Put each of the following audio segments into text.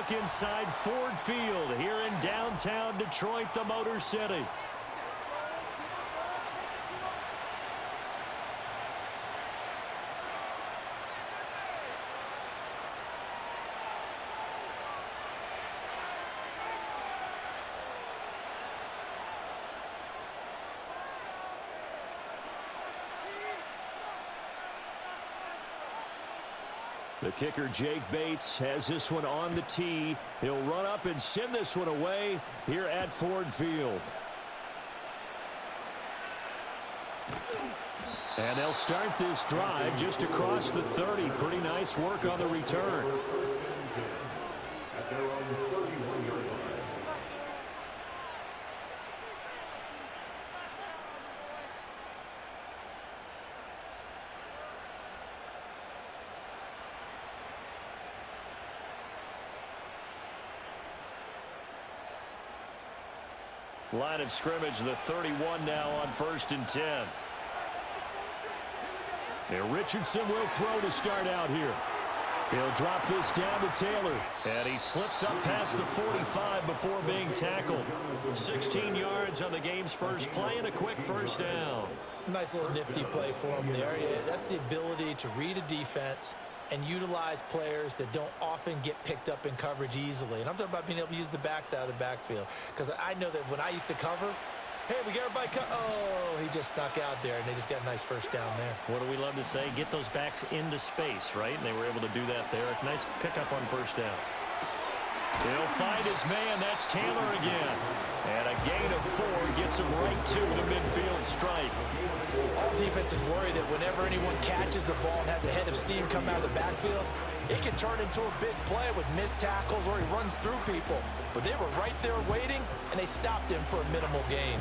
look inside Ford Field here in downtown Detroit, the Motor City. The kicker, Jake Bates, has this one on the tee. He'll run up and send this one away here at Ford Field. And they'll start this drive just across the 30. Pretty nice work on the return. Line of scrimmage, the 31 now on 1st and 10. And Richardson will throw to start out here. He'll drop this down to Taylor. And he slips up past the 45 before being tackled. 16 yards on the game's first play and a quick first down. Nice little nifty play for him there. That's the ability to read a defense and utilize players that don't often get picked up in coverage easily. And I'm talking about being able to use the backs out of the backfield. Because I know that when I used to cover, hey, we got everybody oh, he just snuck out there, and they just got a nice first down there. What do we love to say? Get those backs into space, right? And they were able to do that there. Nice pickup on first down. He'll find his man. That's Taylor again. And a gain of 4 gets him right to the midfield stripe. All defenses worry that whenever anyone catches the ball and has a head of steam come out of the backfield, it can turn into a big play with missed tackles or he runs through people. But they were right there waiting, and they stopped him for a minimal gain.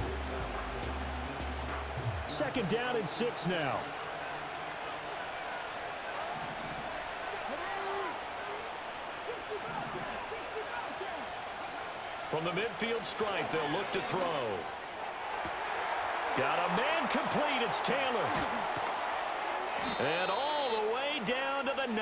2nd down and 6 now. From the midfield stripe, they'll look to throw. Got a man complete. It's Taylor. And all the way down to the 9.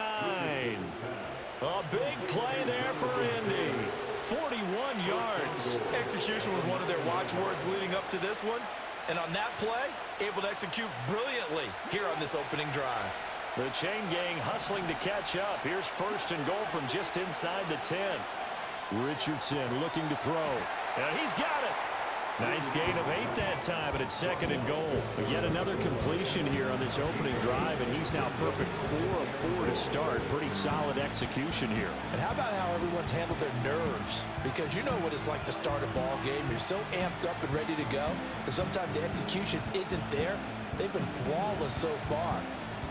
A big play there for Indy. 41 yards. Execution was one of their watchwords leading up to this one. And on that play, able to execute brilliantly here on this opening drive. The chain gang hustling to catch up. Here's 1st and goal from just inside the 10. Richardson looking to throw. And he's got it. Nice gain of 8 that time, and it's 2nd and goal. But yet another completion here on this opening drive, and he's now perfect 4 of 4 to start. Pretty solid execution here. And how about how everyone's handled their nerves? Because you know what it's like to start a ball game. You're so amped up and ready to go, and sometimes the execution isn't there. They've been flawless so far.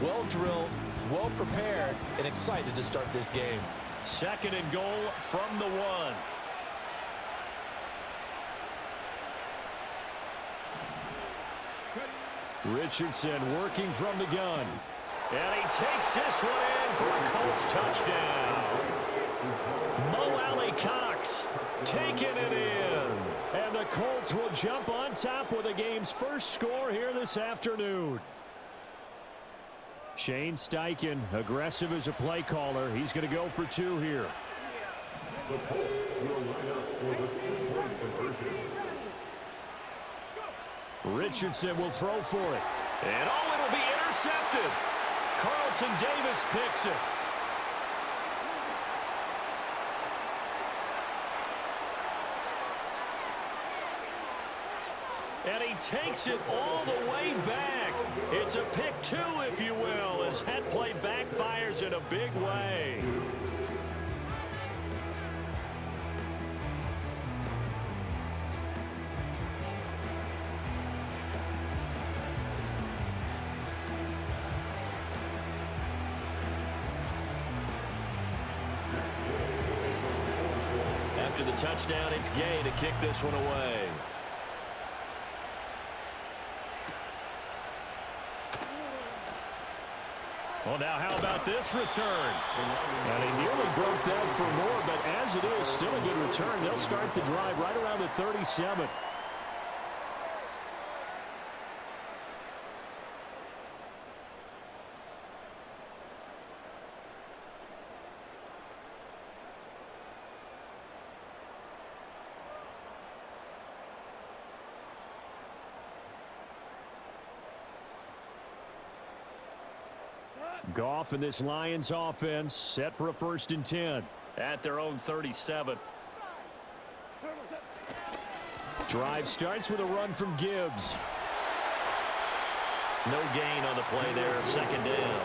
Well drilled, well prepared, and excited to start this game. 2nd and goal from the 1. Richardson working from the gun. And he takes this one in for a Colts touchdown. Mo Alley Cox taking it in. And the Colts will jump on top with the game's first score here this afternoon. Shane Steichen, aggressive as a play caller. He's going to go for 2 here. The Colts will line up for the 2-point conversion. Richardson will throw for it. And it'll be intercepted. Carlton Davis picks it. And he takes it all the way back. It's a pick 2, if you will, as that play backfires in a big way. After the touchdown, it's Gay to kick this one away. Well, now how about this return? And he nearly broke that for more, but as it is, still a good return. They'll start the drive right around the 37. Goff and this Lions offense set for a 1st and 10. At their own 37. Drive starts with a run from Gibbs. No gain on the play there, 2nd down.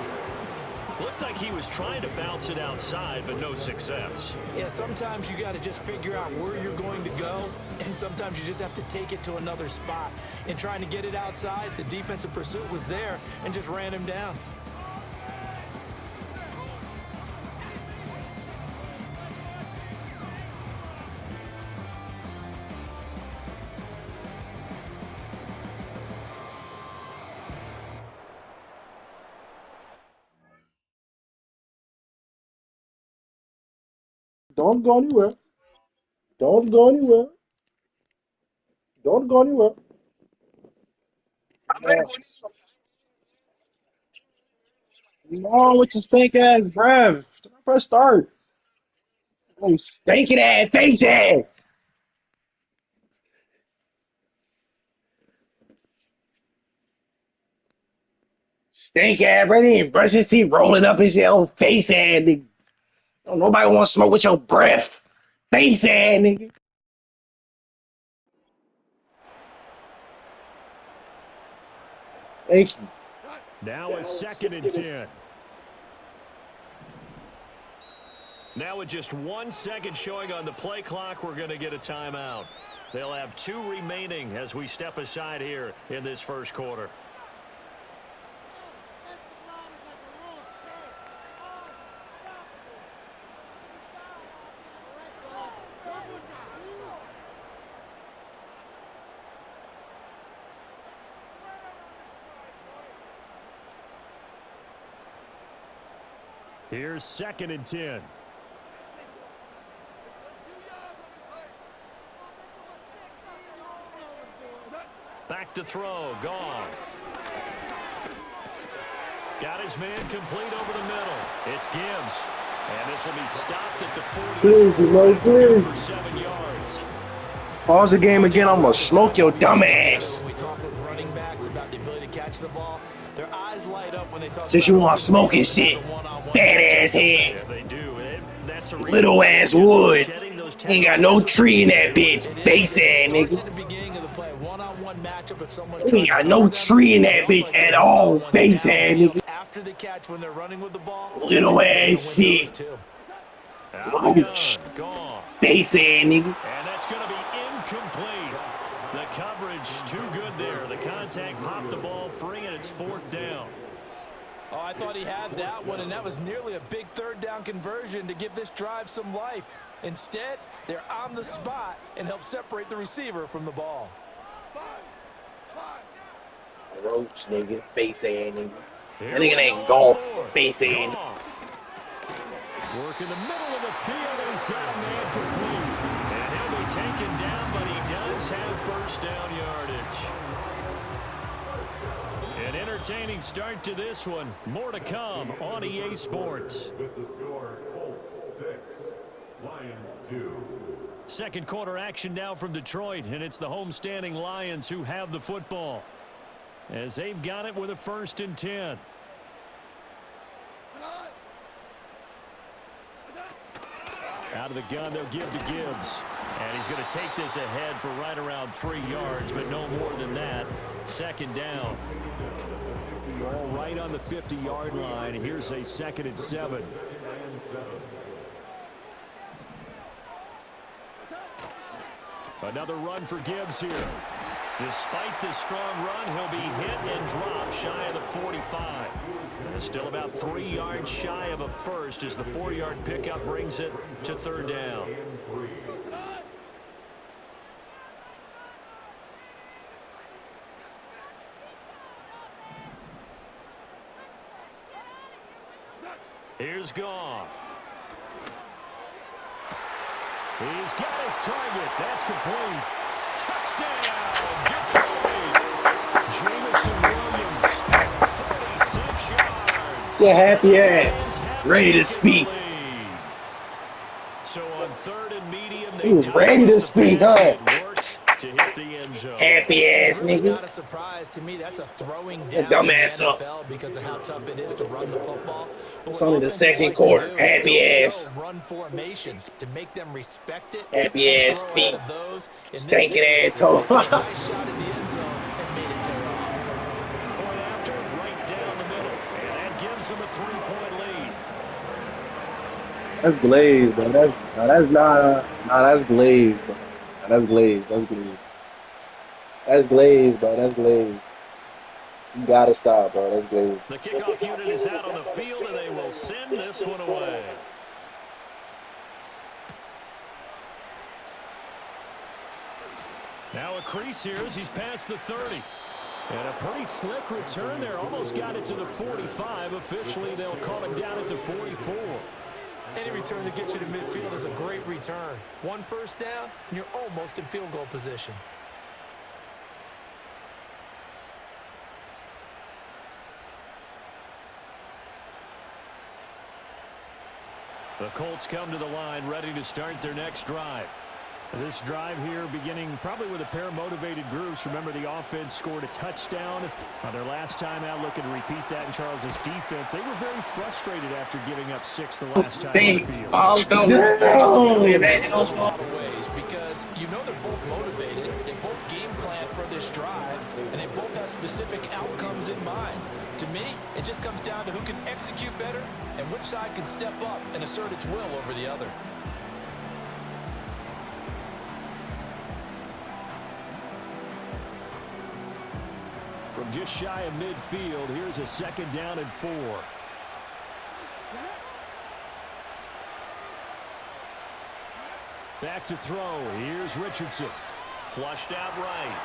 Looked like he was trying to bounce it outside, but no success. Yeah, sometimes you got to just figure out where you're going to go, and sometimes you just have to take it to another spot. In trying to get it outside, the defensive pursuit was there and just ran him down. Don't go anywhere. Don't go anywhere. Don't go anywhere. No, with your stink ass breath. Press start. Oh, stinking ass face ass. Stink ass, brother. He brush his teeth, rolling up his own face ass, nigga. Don't nobody want to smoke with your breath. Face ass, nigga. Thank you. Now a 2nd and 10. Now with just 1 second showing on the play clock, we're going to get a timeout. They'll have 2 remaining as we step aside here in this 1st quarter. Here's 2nd and 10. Back to throw. Goff. Got his man complete over the middle. It's Gibbs. And this will be stopped at the 40. Please, Mo, please. For 7 yards. Pause the game again. I'm going to smoke your dumb ass. When we talk with running backs about the ability to catch the ball, their eyes light up when they talk Since you want smoking shit, fat ass head, Yeah, they do. That's a little ass wood. Ain't got no tree in that bitch, face ass nigga. We ain't got no tree in that bitch at all, face ass nigga. After the catch when they're running with the ball, Little ass shit, roach, Goff. face ass nigga. And that's going to be incomplete. The coverage too good there. The contact popped the ball free, and it's 4th down. Oh, I thought he had that one, and that was nearly a big 3rd down conversion to give this drive some life. Instead, they're on the spot and help separate the receiver from the ball. Roach nigga, face ass nigga. That nigga ain't golf, face ass nigga. Work in the middle of the field, and he's got a man complete. And he'll be taken down, but he does have 1st down yardage. An entertaining start to this one. More to come on EA Sports. With the score, Colts 6, Lions 2. 2nd quarter action now from Detroit, and it's the homestanding Lions who have the football, as they've got it with a 1st and 10. Out of the gun, they'll give to Gibbs. And he's going to take this ahead for right around 3 yards, but no more than that. 2nd down. All right on the 50-yard line. Here's a 2nd and 7. Another run for Gibbs here. Despite the strong run, he'll be hit and dropped shy of the 45. And still about 3 yards shy of a first as the 4-yard pickup brings it to 3rd down. Here's Goff. He's got his target. That's complete. Touchdown, Detroit. Jamison Williams, 46 yards. Your happy ass, ready to speak. So on 3rd and medium, He was ready to speak, huh? Works to hit the end zone. Happy ass It's really nigga. not a surprise to me. That's a throwing That down in the dumbass up. NFL because of how tough it is to run the football. But It's what only the offenses second like to quarter. do is Happy still ass. show run formations to make them respect it Happy and ass throw out feet. of those. In this Stinking case, ass toe. they took a nice shot at the end zone and made it pay off. Point after, right down the middle. And that gives them a 3-point lead. That's glazed, bro. That's glazed, bro. Nah, that's glazed. That's glazed. That's glazed, bro. That's glazed. You gotta stop, bro. That's glazed. The kickoff unit is out on the field, and they will send this one away. Now a crease here as he's past the 30. And a pretty slick return there. Almost got it to the 45. Officially, they'll call him down at the 44. Any return that gets you to midfield is a great return. One first down, and you're almost in field goal position. The Colts come to the line, ready to start their next drive. This drive here beginning probably with a pair of motivated groups. Remember, the offense scored a touchdown on their last time out, looking to repeat that in Charles's defense. They were very frustrated after giving up 6 the last time on the field. In a lot of ways, because you know they're both motivated, they both game plan for this drive, and they both have specific outcomes in mind. To me, it just comes down to who can execute better and which side can step up and assert its will over the other. From just shy of midfield, here's a 2nd down and 4. Back to throw. Here's Richardson. Flushed out right.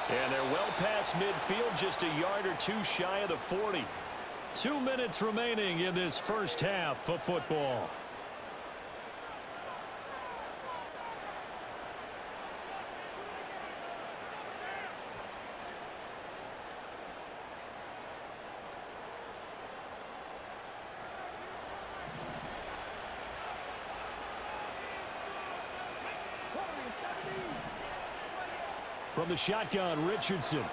And they're well past midfield, just a yard or two shy of the 40. 2 minutes remaining in this first half of football. From the shotgun, Richardson. And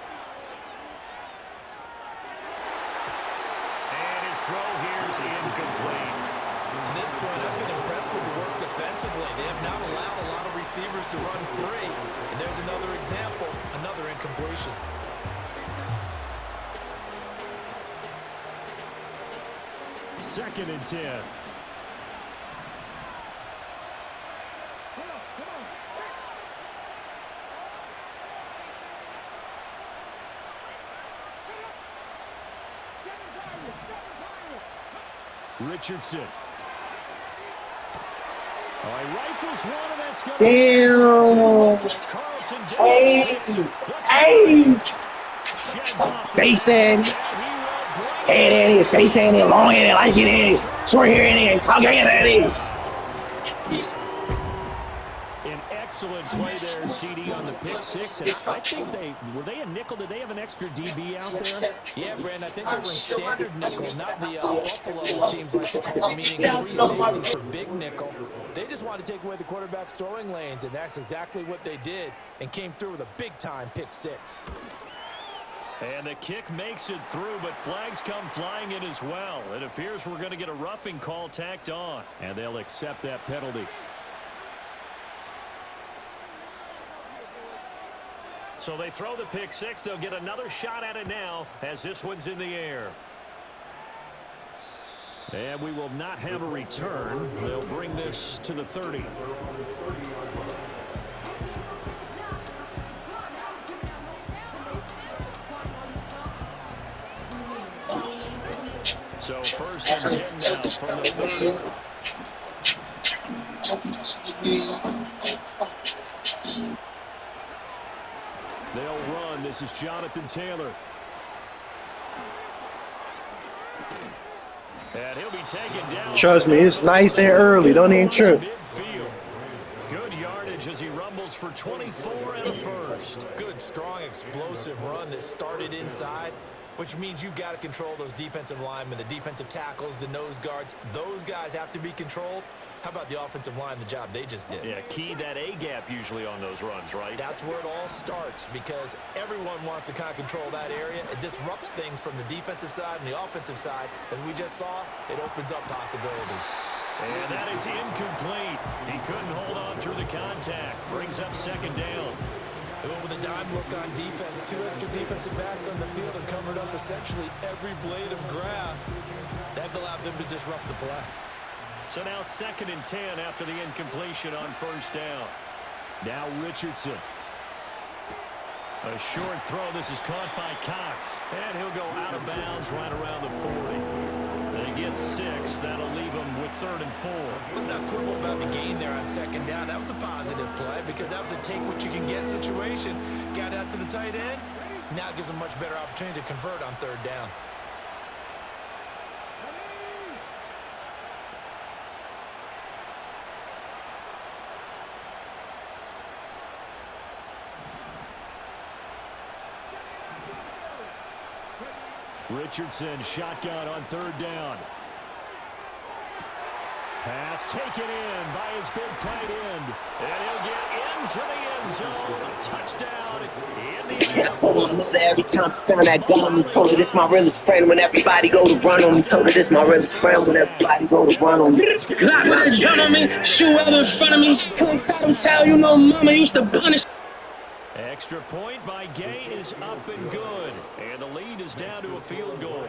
his throw here is incomplete. To this point, I've been impressed with the work defensively. They have not allowed a lot of receivers to run free. And there's another example, another incompletion. Second and 10. Richardson. Oh, he rifles one, and that's going to Damn. Carlton Hey. Face-in. Head-in, face-in, long-in, light-in, short-in, cock-in. An excellent play there, CD, on the pick six. And I think were they a nickel? Did they have an extra DB out there? Yeah, Brandon, I think they were in standard nickel, not the Buffalo, as teams like to call it, meaning 3 safeties for big nickel. They just wanted to take away the quarterback's throwing lanes, and that's exactly what they did, and came through with a big-time pick six. And the kick makes it through, but flags come flying in as well. It appears we're going to get a roughing call tacked on. And they'll accept that penalty. So they throw the pick six. They'll get another shot at it now as this one's in the air. And we will not have a return. They'll bring this to the 30. So 1st and 10 now from the 30. They'll run. This is Jonathan Taylor. And he'll be taken down. Trust me, it's nice and early. Don't even trip. Midfield. Good yardage as he rumbles for 24 and a first. Good, strong, explosive run that started inside which means you've got to control those defensive linemen, the defensive tackles, the nose guards. Those guys have to be controlled. How about the offensive line, the job they just did? Yeah, key that A-gap usually on those runs, right? That's where it all starts because everyone wants to kind of control that area. It disrupts things from the defensive side and the offensive side. As we just saw, it opens up possibilities. And that is incomplete. He couldn't hold on through the contact. Brings up second down. They went with a dime look on defense. 2 extra defensive backs on the field and covered up essentially every blade of grass. That allowed them to disrupt the play. So now 2nd and 10 after the incompletion on first down. Now Richardson. A short throw. This is caught by Cox. And he'll go out of bounds right around the 40. They get 6. That'll leave them with 3rd and 4. Let's not quibble about the gain there on 2nd down. That was a positive play because that was a take-what-you-can-get situation. Got out to the tight end. Now it gives them a much better opportunity to convert on 3rd down. Richardson shotgun on 3rd down. Pass taken in by his big tight end. And he'll get into the end zone. A touchdown. Hold on, mother, every time I found that gun on me, told her this my realest friend. When everybody go to run on me, told her this my realest friend. When everybody go to run on me. Glock with his gun on me, shoe ever in front of me. Couldn't tell you know mama used to punish. Extra point by Gay is up and good. And the lead is down to a field goal.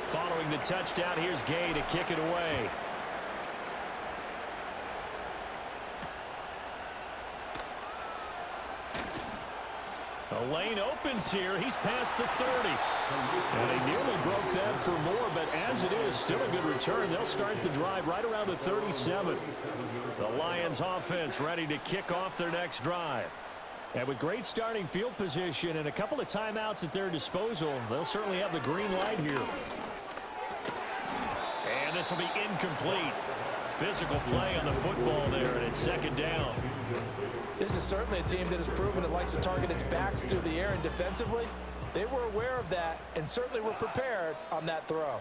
Following the touchdown, here's Gay to kick it away. The lane opens here. He's past the 30. And he nearly broke that for more, but as it is, still a good return. They'll start the drive right around the 37. The Lions offense ready to kick off their next drive. And with great starting field position and a couple of timeouts at their disposal, they'll certainly have the green light here. And this will be incomplete. Physical play on the football there, and it's 2nd down. This is certainly a team that has proven it likes to target its backs through the air, and defensively, they were aware of that and certainly were prepared on that throw.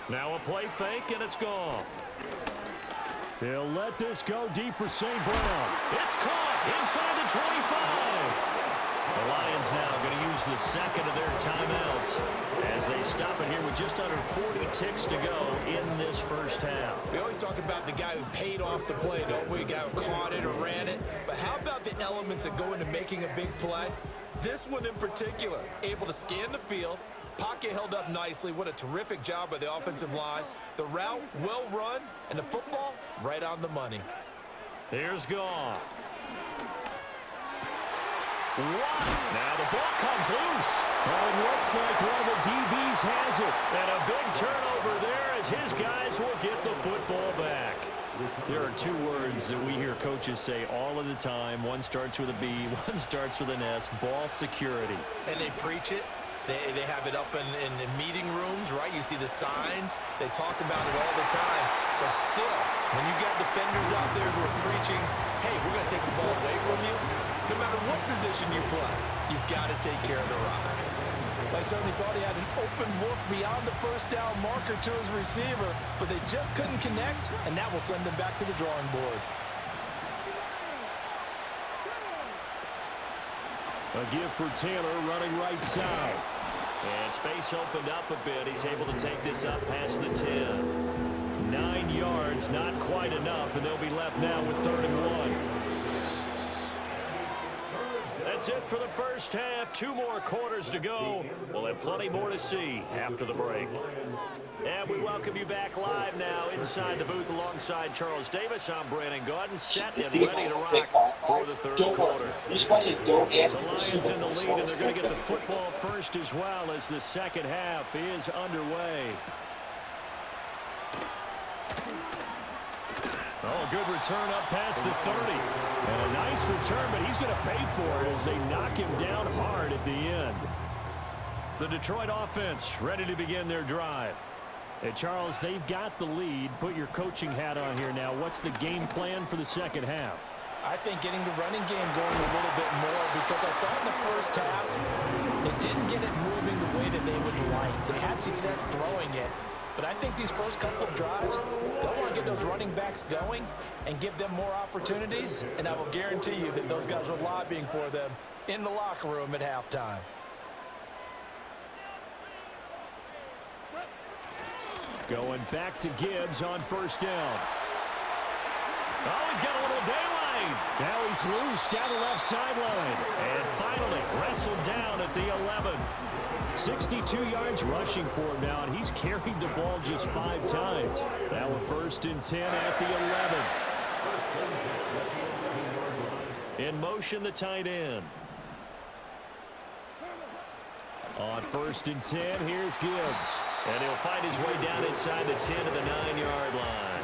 Now a play fake, and it's gone. He'll let this go deep for St. Brown. It's caught inside the 25. The Lions now going to use the 2nd of their timeouts as they stop it here with just under 40 ticks to go in this first half. We always talk about the guy who paid off the play, don't we? The guy who caught it or ran it. But how about the elements that go into making a big play? This one in particular, able to scan the field, pocket held up nicely. What a terrific job by the offensive line. The route well run, and the football right on the money. Here's Goff. Now the ball comes loose. Well, it looks like one of the DBs has it. And a big turnover there as his guys will get the football back. There are 2 words that we hear coaches say all of the time. One starts with a B, one starts with an S. Ball security. And they preach it. They have it up in meeting rooms, right? You see the signs. They talk about it all the time. But still, when you got defenders out there who are preaching, hey, we're going to take the ball away from you, no matter what position you play, you've got to take care of the rock. They certainly thought he had an open look beyond the first down marker to his receiver, but they just couldn't connect, and that will send them back to the drawing board. A give for Taylor running right side. And space opened up a bit. He's able to take this up past the 10. 9 yards, not quite enough, and they'll be left now with 3rd and 1. That's it for the first half. 2 more quarters to go. We'll have plenty more to see after the break. And we welcome you back live now inside the booth alongside Charles Davis. I'm Brandon Gordon, set and ready to rock for the 3rd quarter. The Lions in the lead, and they're going to get the football first as well as the second half is underway. Oh, good return up past the 30. And a nice return, but he's going to pay for it as they knock him down hard at the end. The Detroit offense ready to begin their drive. Hey, Charles, they've got the lead. Put your coaching hat on here now. What's the game plan for the second half? I think getting the running game going a little bit more, because I thought in the first half they didn't get it moving the way that they would like. They had success throwing it, but I think these first couple of drives, they'll want to get those running backs going and give them more opportunities, and I will guarantee you that those guys were lobbying for them in the locker room at halftime. Going back to Gibbs on first down. Oh, he's got a little daylight. Now he's loose down the left sideline. And finally wrestled down at the 11. 62 yards rushing for him now, and he's carried the ball just 5 times. Now a 1st and 10 at the 11. In motion, the tight end. On 1st and 10, here's Gibbs. And he'll fight his way down inside the 10 to the 9-yard line.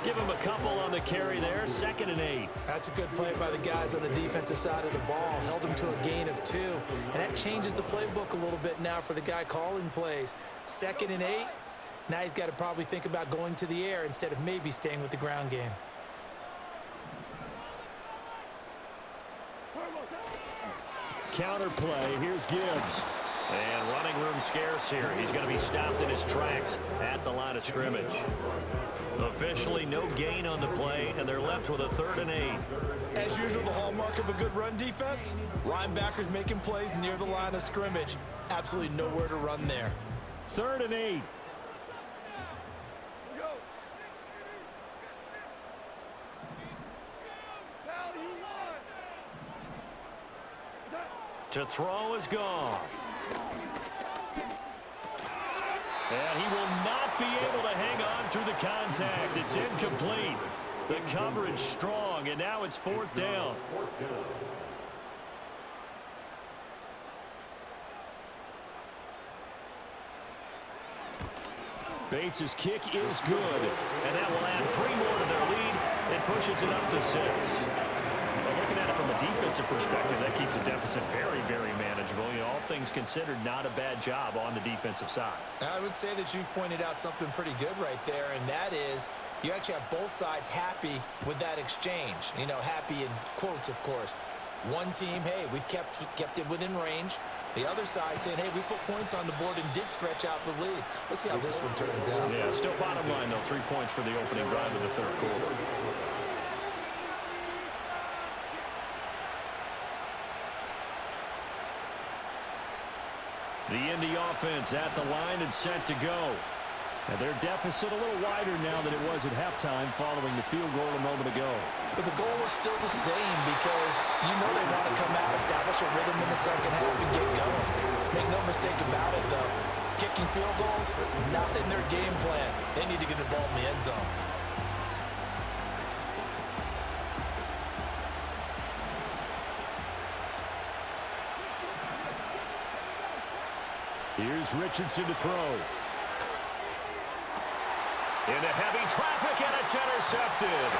Give him a couple on the carry there. 2nd and 8. That's a good play by the guys on the defensive side of the ball. Held him to a gain of 2. And that changes the playbook a little bit now for the guy calling plays. 2nd and 8. Now he's got to probably think about going to the air instead of maybe staying with the ground game. Counter play. Here's Gibbs. And running room scarce here. He's going to be stopped in his tracks at the line of scrimmage. Officially no gain on the play, and they're left with a 3rd and 8. As usual, the hallmark of a good run defense, linebackers making plays near the line of scrimmage. Absolutely nowhere to run there. 3rd and 8. To throw is Goff. And he will not be able to hang on through the contact. It's incomplete. The coverage strong, and now it's 4th down. Bates' kick is good, and that will add 3 more to their lead. It pushes it up to 6. Well, looking at it from a defensive perspective, that keeps the deficit very, very manageable. You know, all things considered, not a bad job on the defensive side. I would say that you've pointed out something pretty good right there, and that is you actually have both sides happy with that exchange. You know, happy in quotes, of course. One team, hey, we've kept it within range. The other side saying, hey, we put points on the board and did stretch out the lead. Let's see how this one turns out. Yeah, still bottom line, though, 3 points for the opening drive of the 3rd quarter. The Indy offense at the line and set to go. And their deficit a little wider now than it was at halftime following the field goal a moment ago. But the goal is still the same because you know they want to come out, establish a rhythm in the second half and get going. Make no mistake about it, though. Kicking field goals, not in their game plan. They need to get the ball in the end zone. Here's Richardson to throw. Into heavy traffic, and it's intercepted.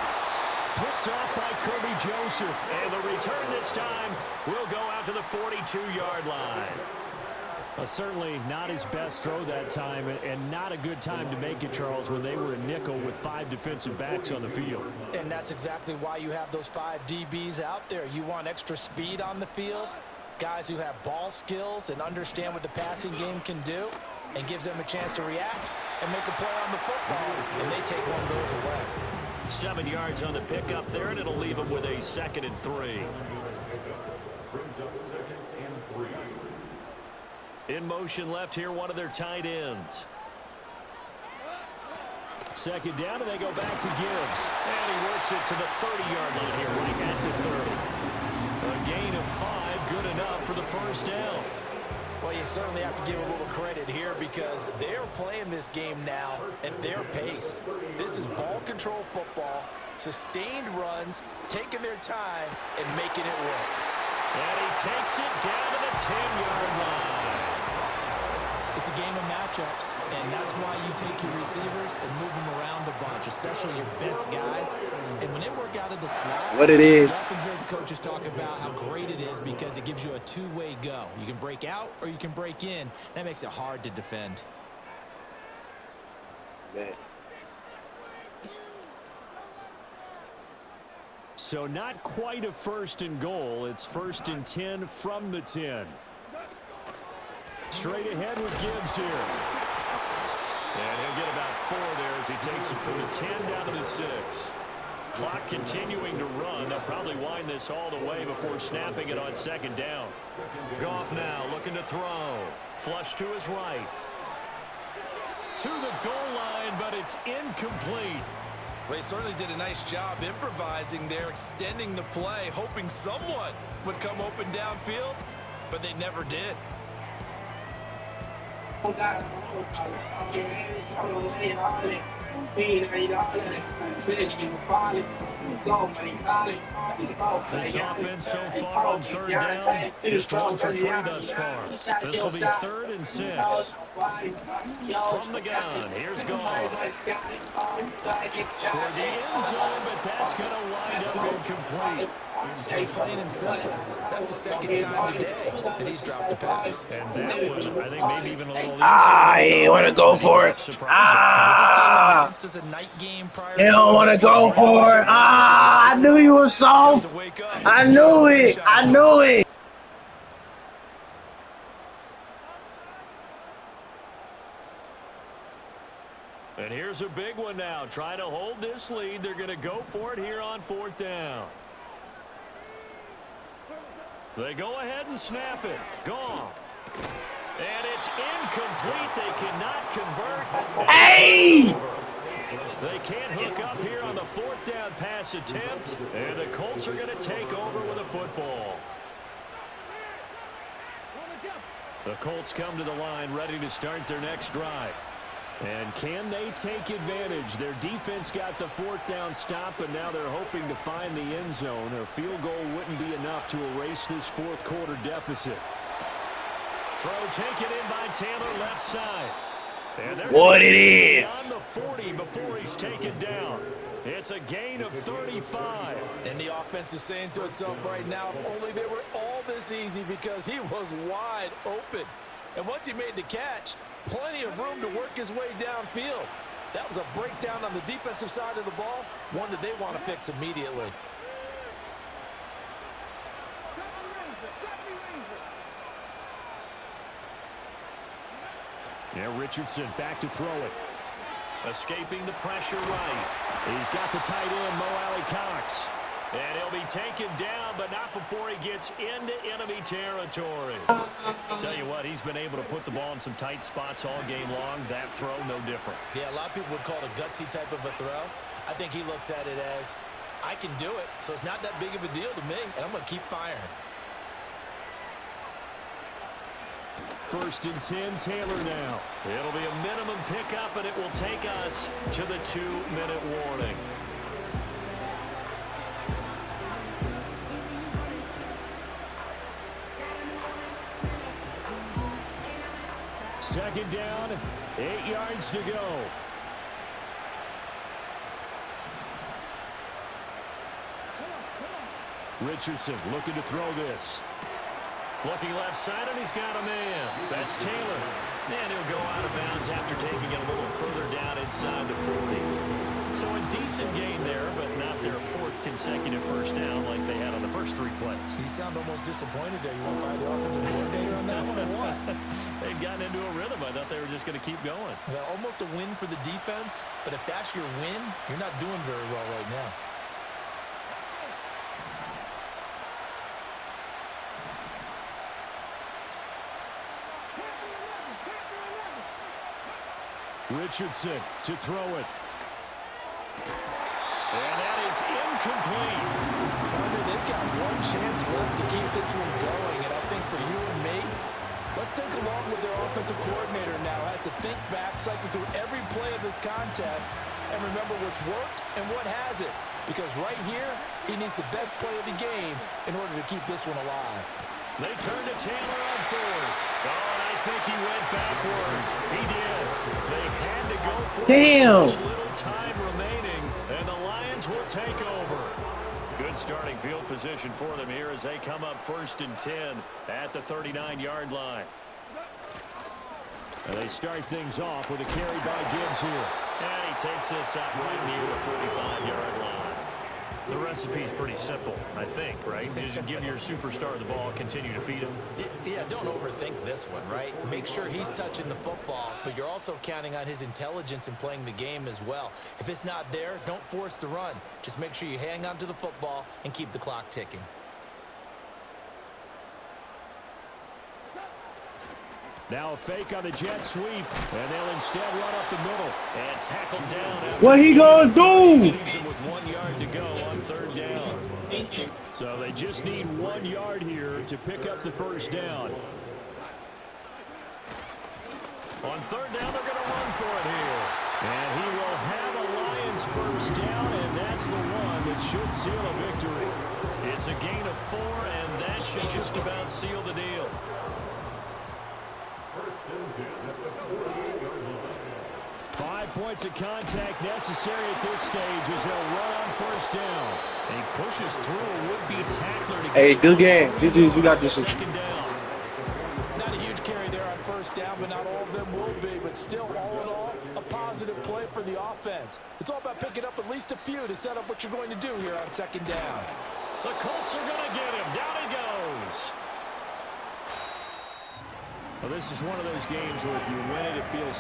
Picked off by Kirby Joseph. And the return this time will go out to the 42-yard line. Certainly not his best throw that time, and not a good time to make it, Charles, when they were in nickel with 5 defensive backs on the field. And that's exactly why you have those 5 DBs out there. You want extra speed on the field, guys who have ball skills and understand what the passing game can do, and gives them a chance to react and make a play on the football, and they take one of those away. 7 yards on the pickup there, and it'll leave them with a 2nd and 3. In motion left here, one of their tight ends. 2nd down, and they go back to Gibbs. And he works it to the 30-yard line here, right at the 30. A gain of 5, good enough for the 1st down. Well, you certainly have to give a little credit here because they're playing this game now at their pace. This is ball control football, sustained runs, taking their time, and making it work. And he takes it down to the 10-yard line. It's a game of matchups, and that's why you take your receivers and move them around a bunch, especially your best guys. And when they work out of the slot, What it is. you often hear the coaches talk about how great it is because it gives you a two-way go. You can break out or you can break in. That makes it hard to defend. Man. So not quite a 1st and goal. It's 1st and 10 from the 10. Straight ahead with Gibbs here. And he'll get about 4 there as he takes it from the 10 down to the 6. Clock continuing to run. They'll probably wind this all the way before snapping it on 2nd down. Goff now looking to throw. Flush to his right. To the goal line, but it's incomplete. Well, he certainly did a nice job improvising there, extending the play, hoping someone would come open downfield, but they never did. This offense so far on 3rd down, just 1 for 3 thus far. This will be 3rd and 6. From the gun, here's Goff. For the end zone, but that's going to wind up incomplete. Plain and simple. That's the 2nd time today that he's dropped a pass. And that one, I think maybe even a little easier. I ain't want to go for it. This is a night game prior. They don't want to go for it. I knew you were soft. I knew it. I knew it. And here's a big one now. Trying to hold this lead. They're going to go for it here on 4th down. They go ahead and snap it. Goff. And it's incomplete. They cannot convert. Hey! They can't hook up here on the 4th down pass attempt. And the Colts are going to take over with a football. The Colts come to the line ready to start their next drive. And can they take advantage? Their defense got the 4th down stop, and now they're hoping to find the end zone. A field goal wouldn't be enough to erase this 4th quarter deficit. Throw taken in by Taylor left side. And what it is. On the 40 before he's taken down. It's a gain of 35. And the offense is saying to itself right now, only they were all this easy because he was wide open. And once he made the catch, plenty of room to work his way downfield. That was a breakdown on the defensive side of the ball, one that they want to fix immediately. Yeah, Richardson back to throw it. Escaping the pressure right. He's got the tight end, Mo Alley-Cox. And he'll be taken down, but not before he gets into enemy territory. Tell you what, he's been able to put the ball in some tight spots all game long. That throw, no different. Yeah, a lot of people would call it a gutsy type of a throw. I think he looks at it as, I can do it, so it's not that big of a deal to me, and I'm going to keep firing. 1st and 10, Taylor now. It'll be a minimum pickup, and it will take us to the 2-minute warning. Second down, 8 yards to go. Richardson looking to throw this. Looking left side, and he's got a man. That's Taylor. And he'll go out of bounds after taking it a little further down inside the 40. So a decent gain there, but not their 4th consecutive 1st down like they had on the first 3 plays. You sound almost disappointed there. You want to fire the offensive coordinator on that one or what? They'd gotten into a rhythm. I thought they were just going to keep going. Well, almost a win for the defense, but if that's your win, you're not doing very well right now. Richardson to throw it. And that is incomplete. They've got one chance left to keep this one going, and I think for you and me, let's think along with their offensive coordinator now. Has to think back, cycle through every play of this contest, and remember what's worked and what hasn't. Because right here, he needs the best play of the game in order to keep this one alive. They turn to Taylor on 4th. Oh, and I think he went backward. He did. They had to go for it. Damn. Such little time remaining, and the Lions will take over. Good starting field position for them here as they come up 1st and 10 at the 39-yard line. And they start things off with a carry by Gibbs here. And he takes this up right near the 45-yard line. The recipe's pretty simple, I think, right? Just give your superstar the ball, continue to feed him. Yeah, don't overthink this one, right? Make sure he's touching the football, but you're also counting on his intelligence in playing the game as well. If it's not there, don't force the run. Just make sure you hang on to the football and keep the clock ticking. Now a fake on the jet sweep, and they'll instead run up the middle. And tackled down. What he gonna do? Leaves him with 1 yard to go on 3rd down. So they just need 1 yard here to pick up the first down. On 3rd down, they're going to run for it here. And he will have a Lions first down, and that's the one that should seal a victory. It's a gain of 4, and that should just about seal the deal. 5 points of contact necessary at this stage as they'll run on 1st down. And he pushes through a would-be tackler to Hey, good game. GG's, we got this. 2nd down. Not a huge carry there on 1st down, but not all of them will be. But still, all in all, a positive play for the offense. It's all about picking up at least a few to set up what you're going to do here on 2nd down. The Colts are going to get him. Down he goes. Well, this is one of those games where if you win it, it feels